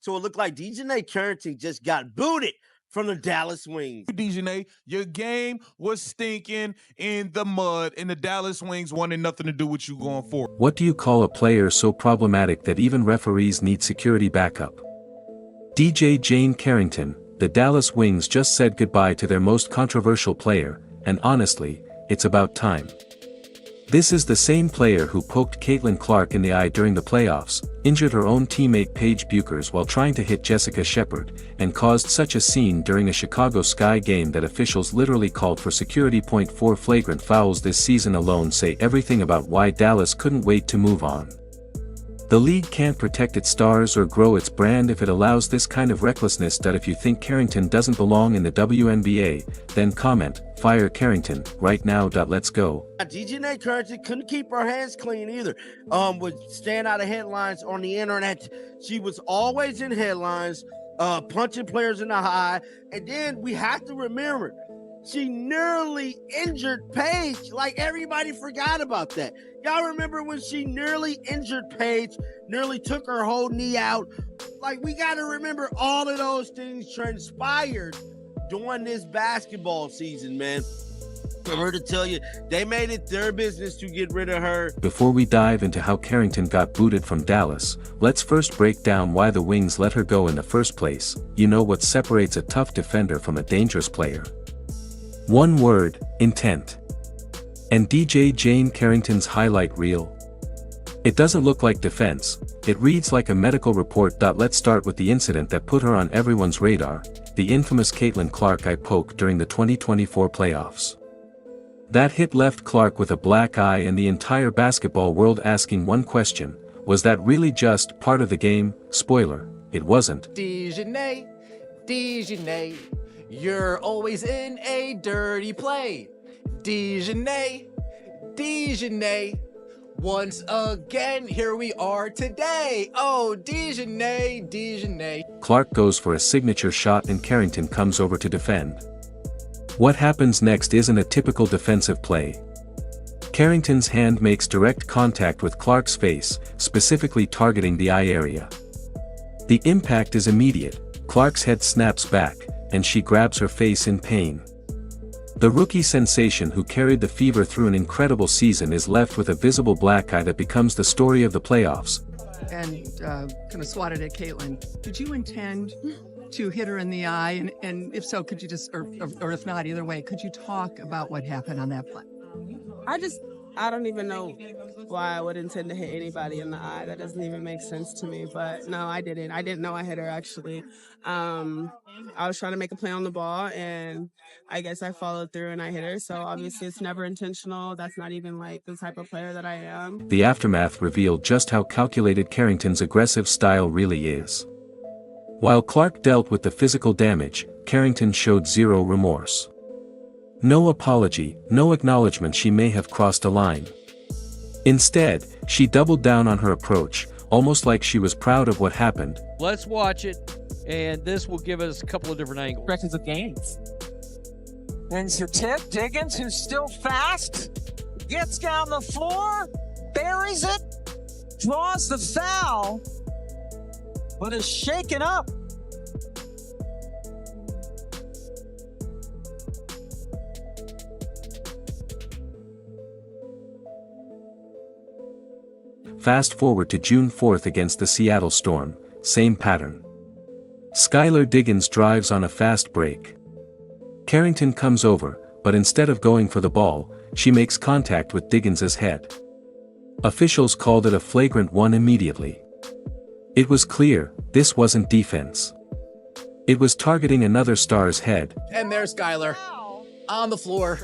So it looked like DiJonai Carrington just got booted from the Dallas Wings. DiJonai, your game was stinking in the mud, and the Dallas Wings wanted nothing to do with you going forward. What do you call a player so problematic that even referees need security backup? DiJonai Carrington, the Dallas Wings just said goodbye to their most controversial player, and honestly, it's about time. This is the same player who poked Caitlin Clark in the eye during the playoffs, injured her own teammate Paige Buchers while trying to hit Jessica Shepard, and caused such a scene during a Chicago Sky game that officials literally called for security. 4 flagrant fouls this season alone say everything about why Dallas couldn't wait to move on. The league can't protect its stars or grow its brand if it allows this kind of recklessness. If you think Carrington doesn't belong in the WNBA, then comment, "Fire Carrington," right now. Let's go. DiJonai Carrington couldn't keep her hands clean either. Would stand out of headlines on the internet. She was always in headlines, punching players in the eye. And then we have to remember, she nearly injured Paige. Like, everybody forgot about that. Y'all remember when she nearly injured Paige, nearly took her whole knee out? Like, we got to remember all of those things transpired during this basketball season, man. For her to tell you, they made it their business to get rid of her. Before we dive into how Carrington got booted from Dallas, let's first break down why the Wings let her go in the first place. You know what separates a tough defender from a dangerous player? One word: intent. And DiJonai Carrington's highlight reel? It doesn't look like defense, it reads like a medical report. Let's start with the incident that put her on everyone's radar, the infamous Caitlin Clark eye poke during the 2024 playoffs. That hit left Clark with a black eye and the entire basketball world asking one question: was that really just part of the game? Spoiler, it wasn't. DiJonai, you're always in a dirty play. DiJonai, once again, here we are today. Oh, DiJonai. Clark goes for a signature shot and Carrington comes over to defend. What happens next isn't a typical defensive play. Carrington's hand makes direct contact with Clark's face, specifically targeting the eye area. The impact is immediate. Clark's head snaps back, and she grabs her face in pain. The rookie sensation who carried the fever through an incredible season is left with a visible black eye that becomes the story of the playoffs. And kind of swatted at Caitlin. Did you intend to hit her in the eye? And if so, could you just, or if not, either way, could you talk about what happened on that play? I don't even know why I would intend to hit anybody in the eye. That doesn't even make sense to me. But no, I didn't. I didn't know I hit her, actually. I was trying to make a play on the ball, and I guess I followed through and I hit her. So obviously it's never intentional. That's not even like the type of player that I am. The aftermath revealed just how calculated Carrington's aggressive style really is. While Clark dealt with the physical damage, Carrington showed zero remorse. No apology, no acknowledgement she may have crossed a line. Instead, she doubled down on her approach, almost like she was proud of what happened. Let's watch it, and this will give us a couple of different angles. Records of games. Wins your tip. Diggins, who's still fast, gets down the floor, buries it, draws the foul, but is shaken up. Fast forward to June 4th against the Seattle Storm, same pattern. Skylar Diggins drives on a fast break. Carrington comes over, but instead of going for the ball, she makes contact with Diggins's head. Officials called it a flagrant one immediately. It was clear, this wasn't defense. It was targeting another star's head. And there's Skylar on the floor.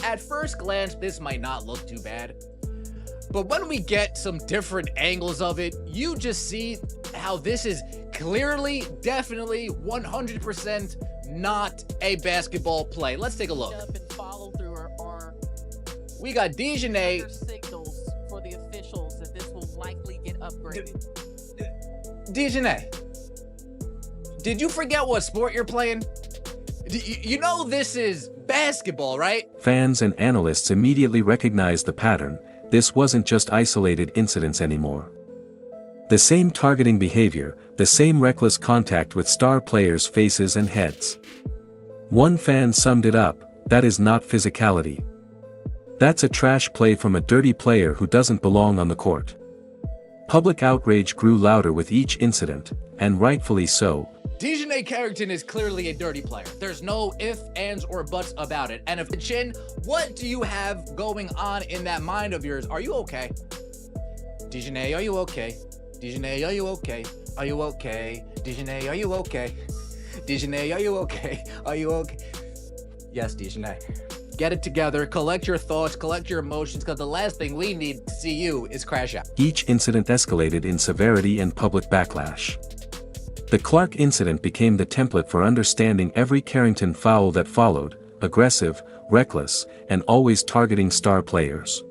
At first glance, this might not look too bad. But when we get some different angles of it, you just see how this is clearly, definitely, 100% not a basketball play. Let's take a look. We got DiJonai. Signals for the officials that this will likely get upgraded. DiJonai, did you forget what sport you're playing? You know this is basketball, right? Fans and analysts immediately recognized the pattern. This wasn't just isolated incidents anymore. The same targeting behavior, the same reckless contact with star players' faces and heads. One fan summed it up, "That is not physicality. That's a trash play from a dirty player who doesn't belong on the court." Public outrage grew louder with each incident, and rightfully so. DiJonai Carrington is clearly a dirty player. There's no ifs, ands, or buts about it. And if Chin, what do you have going on in that mind of yours? Are you okay? DiJonai, are you okay? DiJonai, are you okay? Are you okay? DiJonai, are you okay? DiJonai, are you okay? Are you okay? Yes, DiJonai. Get it together, collect your thoughts, collect your emotions, because the last thing we need to see you is crash out. Each incident escalated in severity and public backlash. The Clark incident became the template for understanding every Carrington foul that followed: aggressive, reckless, and always targeting star players.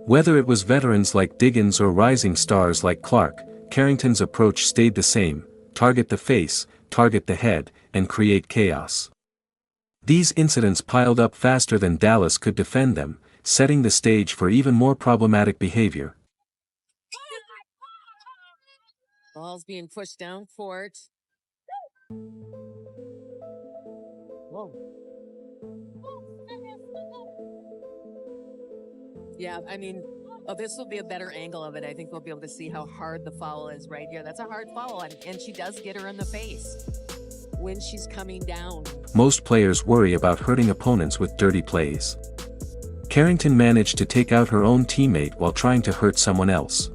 Whether it was veterans like Diggins or rising stars like Clark, Carrington's approach stayed the same: target the face, target the head, and create chaos. These incidents piled up faster than Dallas could defend them, setting the stage for even more problematic behavior. Ball's being pushed down court. Whoa. Yeah, I mean, this will be a better angle of it. I think we'll be able to see how hard the foul is right here. That's a hard foul, and she does get her in the face when she's coming down. Most players worry about hurting opponents with dirty plays. Carrington managed to take out her own teammate while trying to hurt someone else.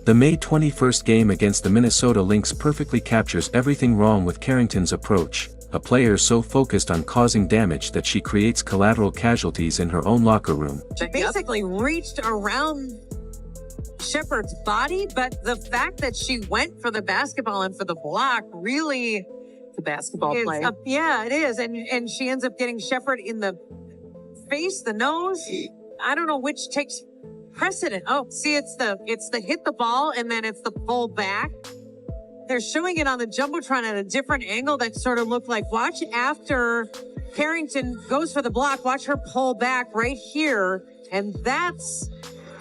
The May 21st game against the Minnesota Lynx perfectly captures everything wrong with Carrington's approach: a player so focused on causing damage that she creates collateral casualties in her own locker room. She basically reached around Shepard's body, but the fact that she went for the basketball and for the block really... The basketball play. Yeah, it is. And she ends up getting Shepard in the face, the nose. I don't know which takes precedent. Oh, see, it's the hit the ball and then it's the pull back. They're showing it on the Jumbotron at a different angle that sort of looked like, watch after Carrington goes for the block, watch her pull back right here. And that's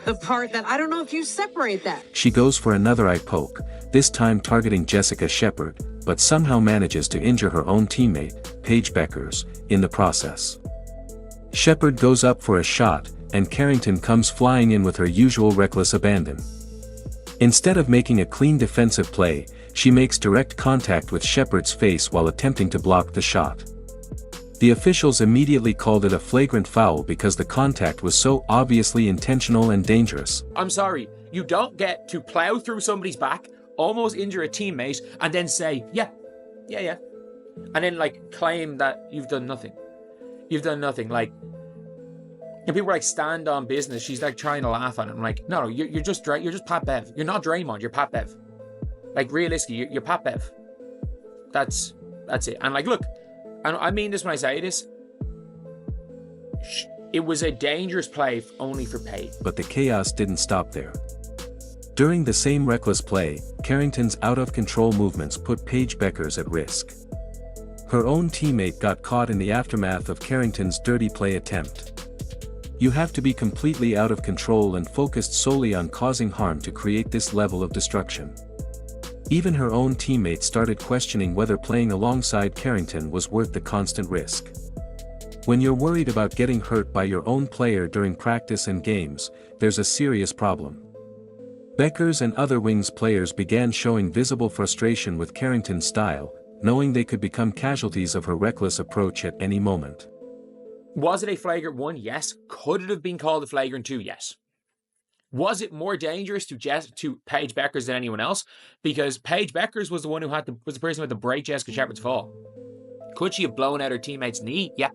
the part that I don't know if you separate that. She goes for another eye poke, this time targeting Jessica Shepard, but somehow manages to injure her own teammate, Paige Beckers, in the process. Shepard goes up for a shot, and Carrington comes flying in with her usual reckless abandon. Instead of making a clean defensive play, she makes direct contact with Shepard's face while attempting to block the shot. The officials immediately called it a flagrant foul because the contact was so obviously intentional and dangerous. I'm sorry, you don't get to plow through somebody's back, almost injure a teammate, and then say, yeah. And then, like, claim that you've done nothing. You've done nothing. Like, and people are like, stand on business. She's like trying to laugh at it. I'm like, no, you're just Pat Bev. You're not Draymond, you're Pat Bev. Like, realistically, you're Pat Bev. That's it. And like, look, and I mean this when I say this, it was a dangerous play only for Paige. But the chaos didn't stop there. During the same reckless play, Carrington's out-of-control movements put Paige Beckers at risk. Her own teammate got caught in the aftermath of Carrington's dirty play attempt. You have to be completely out of control and focused solely on causing harm to create this level of destruction. Even her own teammate started questioning whether playing alongside Carrington was worth the constant risk. When you're worried about getting hurt by your own player during practice and games, there's a serious problem. Beckers and other Wings players began showing visible frustration with Carrington's style, knowing they could become casualties of her reckless approach at any moment. Was it a flagrant 1? Yes. Could it have been called a flagrant 2? Yes. Was it more dangerous to Paige Beckers than anyone else? Because Paige Beckers was the one who was the person who had to break Jessica Shepard's fall. Could she have blown out her teammate's knee? Yeah.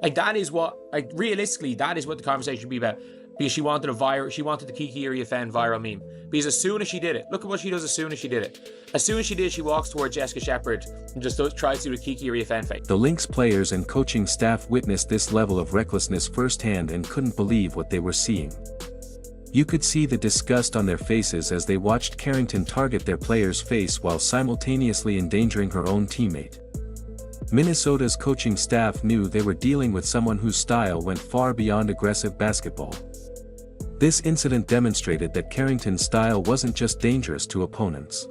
Like, that is what, like, realistically, that is what the conversation should be about. Because she wanted the Kiki Iriafen viral meme. Because as soon as she did it, look at what she does as soon as she did it. As soon as she did it, she walks towards Jessica Shepard and just tries to do a Kiki Iriafen face. The Lynx players and coaching staff witnessed this level of recklessness firsthand and couldn't believe what they were seeing. You could see the disgust on their faces as they watched Carrington target their player's face while simultaneously endangering her own teammate. Minnesota's coaching staff knew they were dealing with someone whose style went far beyond aggressive basketball. This incident demonstrated that Carrington's style wasn't just dangerous to opponents.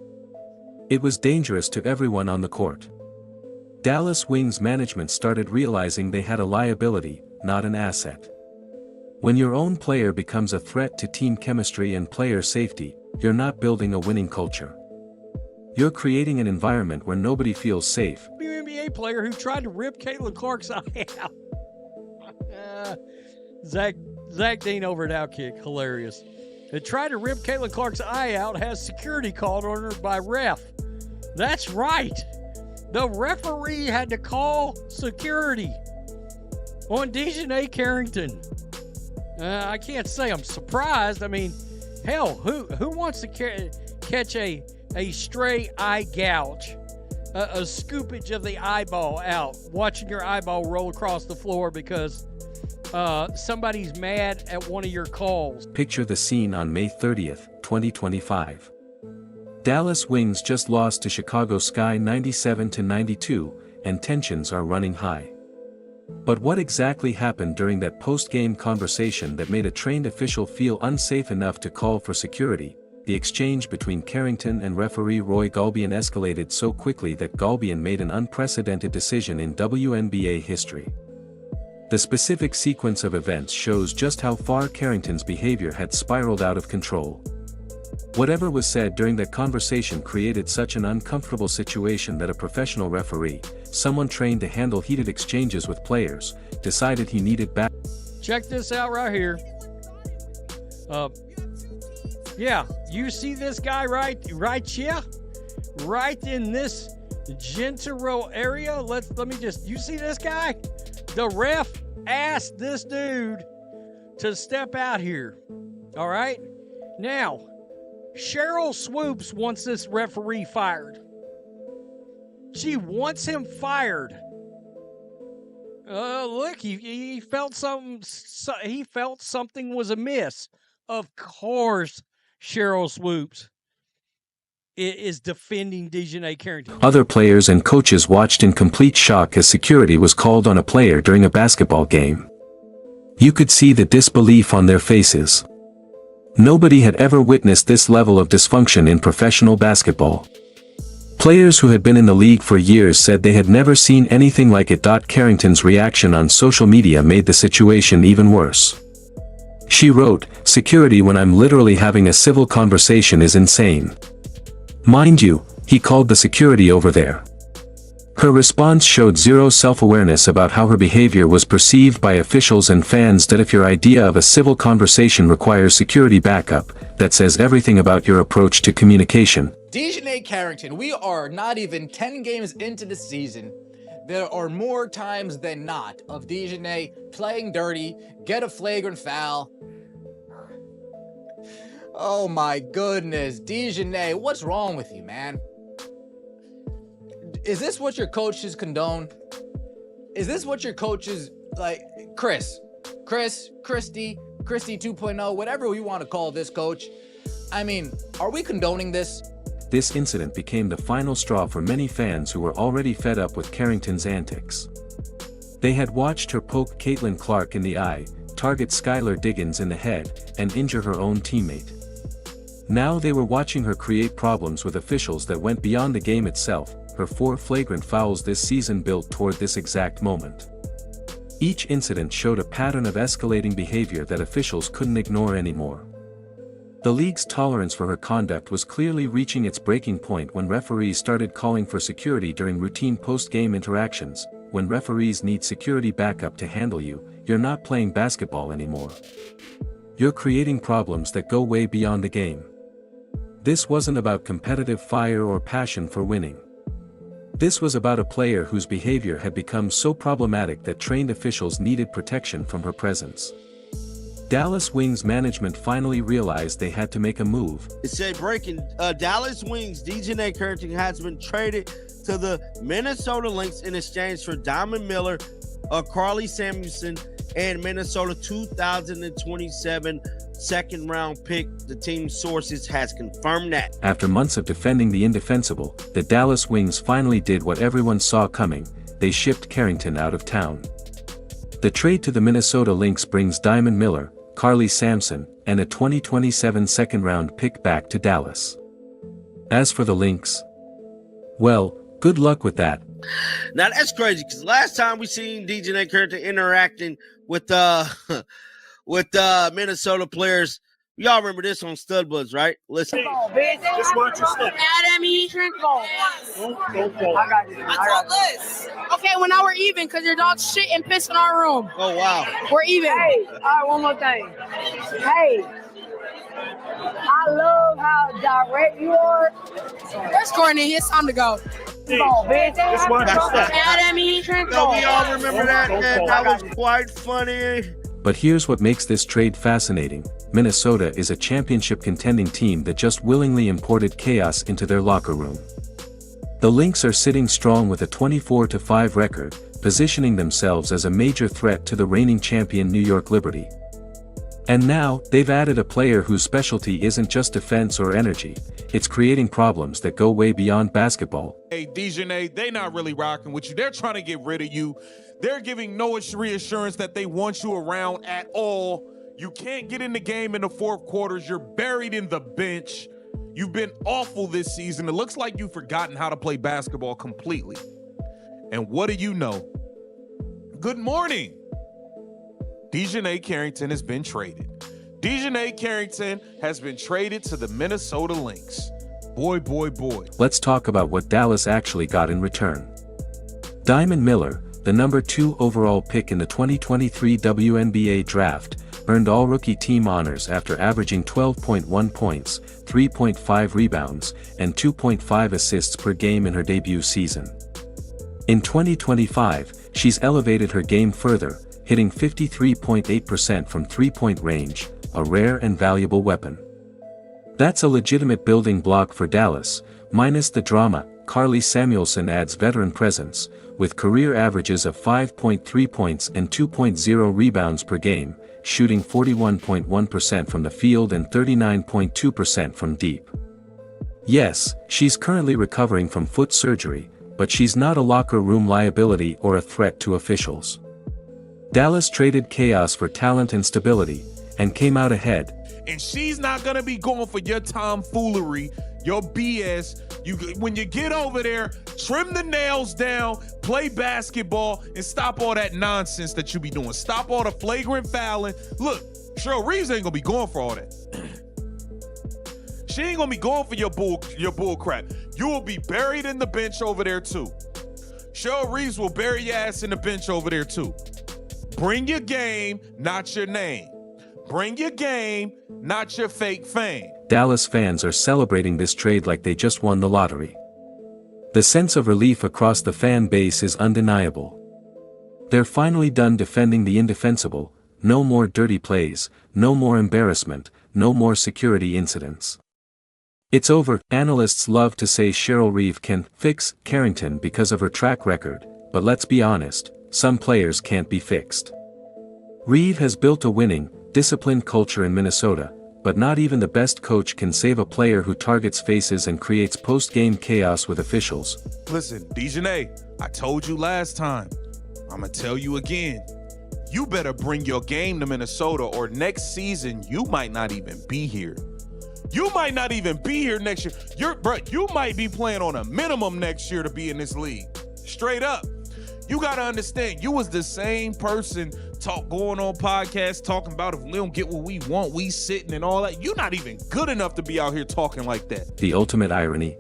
It was dangerous to everyone on the court. Dallas Wings management started realizing they had a liability, not an asset. When your own player becomes a threat to team chemistry and player safety, you're not building a winning culture. You're creating an environment where nobody feels safe. WNBA player who tried to rip Caitlin Clark's eye out. Zach Dean over at Outkick, hilarious. They tried to rip Caitlin Clark's eye out, has security called on her by ref. That's right. The referee had to call security on DiJonai Carrington. I can't say I'm surprised. I mean, hell, who wants to catch a stray eye gouge, a scoopage of the eyeball out, watching your eyeball roll across the floor because somebody's mad at one of your calls? Picture the scene on May 30th, 2025. Dallas Wings just lost to Chicago Sky 97-92, and tensions are running high. But what exactly happened during that post-game conversation that made a trained official feel unsafe enough to call for security? The exchange between Carrington and referee Roy Galbian escalated so quickly that Galbian made an unprecedented decision in WNBA history. The specific sequence of events shows just how far Carrington's behavior had spiraled out of control. Whatever was said during that conversation created such an uncomfortable situation that a professional referee, someone trained to handle heated exchanges with players, decided he needed back. Check this out right here. Yeah, you see this guy right here? Right in this gentile area? Let me just, you see this guy? The ref asked this dude to step out here. All right? Now, Cheryl Swoops wants this referee fired. She wants him fired. Look, he felt something. He felt something was amiss. Of course, Cheryl Swoops is defending DiJonai Carrington. Other players and coaches watched in complete shock as security was called on a player during a basketball game. You could see the disbelief on their faces. Nobody had ever witnessed this level of dysfunction in professional basketball. Players who had been in the league for years said they had never seen anything like it. Carrington's reaction on social media made the situation even worse. She wrote, "Security when I'm literally having a civil conversation is insane. Mind you, he called the security over there." Her response showed zero self-awareness about how her behavior was perceived by officials and fans. That if your idea of a civil conversation requires security backup, that says everything about your approach to communication. DiJonai Carrington, we are not even 10 games into the season. There are more times than not of DiJonai playing dirty, get a flagrant foul. Oh my goodness, DiJonai, what's wrong with you, man? Is this what your coaches condone? Is this what your coaches, like, Christy 2.0, whatever we want to call this coach? I mean, are we condoning this? This incident became the final straw for many fans who were already fed up with Carrington's antics. They had watched her poke Caitlin Clark in the eye, target Skylar Diggins in the head, and injure her own teammate. Now they were watching her create problems with officials that went beyond the game itself. Her 4 flagrant fouls this season built toward this exact moment. Each incident showed a pattern of escalating behavior that officials couldn't ignore anymore. The league's tolerance for her conduct was clearly reaching its breaking point when referees started calling for security during routine post-game interactions. When referees need security backup to handle you, you're not playing basketball anymore. You're creating problems that go way beyond the game. This wasn't about competitive fire or passion for winning. This was about a player whose behavior had become so problematic that trained officials needed protection from her presence. Dallas Wings management finally realized they had to make a move. It said breaking, Dallas Wings DiJonai Carrington has been traded to the Minnesota Lynx in exchange for Diamond Miller, Carly Samuelson, and Minnesota 2027 second-round pick. The team's sources has confirmed that. After months of defending the indefensible, the Dallas Wings finally did what everyone saw coming. They shipped Carrington out of town. The trade to the Minnesota Lynx brings Diamond Miller, Carly Sampson, and a 2027 second-round pick back to Dallas. As for the Lynx, well, good luck with that. Now that's crazy because last time we seen DiJonai Carrington interacting with Minnesota players, y'all remember this on Stud Buds, right? Listen. Just watch your step. Academy shrink ball. I got this. Okay, well now we're even because your dog's shit and piss in our room. Oh wow. We're even. Hey, all right, one more thing. Hey, I love how direct you are. There's Courtney. It's time to go. Just watch your step. Academy shrink So ball. we all remember that, man. That was quite funny. But here's what makes this trade fascinating. Minnesota is a championship contending team that just willingly imported chaos into their locker room. The Lynx are sitting strong with a 24-5 record, positioning themselves as a major threat to the reigning champion New York Liberty. And now, they've added a player whose specialty isn't just defense or energy, it's creating problems that go way beyond basketball. Hey, DiJonai, they not really rocking with you. They're trying to get rid of you. They're giving no reassurance that they want you around at all. You can't get in the game in the fourth quarters. You're buried in the bench. You've been awful this season. It looks like you've forgotten how to play basketball completely. And what do you know? Good morning. DiJonai Carrington has been traded. DiJonai Carrington has been traded to the Minnesota Lynx. Boy, boy, boy. Let's talk about what Dallas actually got in return. Diamond Miller, the number 2 overall pick in the 2023 WNBA draft, earned all-rookie team honors after averaging 12.1 points, 3.5 rebounds, and 2.5 assists per game in her debut season. In 2025, she's elevated her game further, hitting 53.8% from three-point range, a rare and valuable weapon. That's a legitimate building block for Dallas. Minus the drama, Carly Samuelson adds veteran presence, with career averages of 5.3 points and 2.0 rebounds per game, shooting 41.1% from the field and 39.2% from deep. Yes, she's currently recovering from foot surgery, but she's not a locker room liability or a threat to officials. Dallas traded chaos for talent and stability, and came out ahead. And she's not going to be going for your tomfoolery, your BS. When you get over there, trim the nails down, play basketball, and stop all that nonsense that you be doing. Stop all the flagrant fouling. Look, Cheryl Reeves ain't going to be going for all that. She ain't going to be going for your bull crap. You will be buried in the bench over there too. Cheryl Reeves will bury your ass in the bench over there too. Bring your game, not your name. Bring your game, not your fake fame. Dallas fans are celebrating this trade like they just won the lottery. The sense of relief across the fan base is undeniable. They're finally done defending the indefensible, no more dirty plays, no more embarrassment, no more security incidents. It's over. Analysts love to say Cheryl Reeve can fix Carrington because of her track record, but let's be honest, some players can't be fixed. Reeve has built a winning, disciplined culture in Minnesota, but not even the best coach can save a player who targets faces and creates post-game chaos with officials. Listen, DiJonai, I told you last time. I'm going to tell you again. You better bring your game to Minnesota or next season you might not even be here. You might not even be here next year. You might be playing on a minimum next year to be in this league. Straight up. You got to understand, you was the same person going on podcasts, talking about if we don't get what we want, we sitting and all that. You're not even good enough to be out here talking like that. The ultimate irony.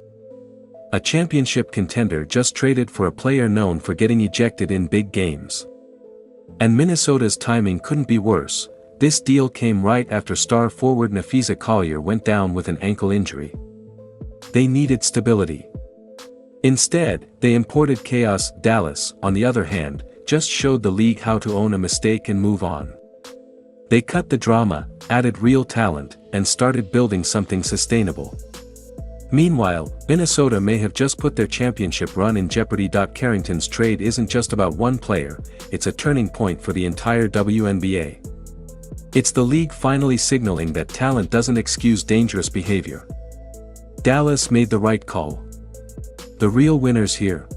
A championship contender just traded for a player known for getting ejected in big games. And Minnesota's timing couldn't be worse. This deal came right after star forward Nafisa Collier went down with an ankle injury. They needed stability. Instead, they imported chaos. Dallas, on the other hand, just showed the league how to own a mistake and move on. They cut the drama, added real talent, and started building something sustainable. Meanwhile, Minnesota may have just put their championship run in jeopardy. Carrington's trade isn't just about one player, it's a turning point for the entire WNBA. It's the league finally signaling that talent doesn't excuse dangerous behavior. Dallas made the right call. The real winners here.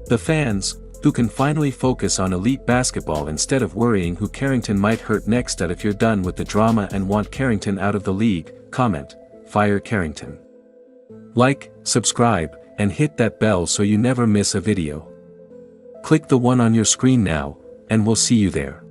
The fans, who can finally focus on elite basketball instead of worrying who Carrington might hurt next. If you're done with the drama and want Carrington out of the league, comment, "Fire Carrington." Like, subscribe, and hit that bell so you never miss a video. Click the one on your screen now, and we'll see you there.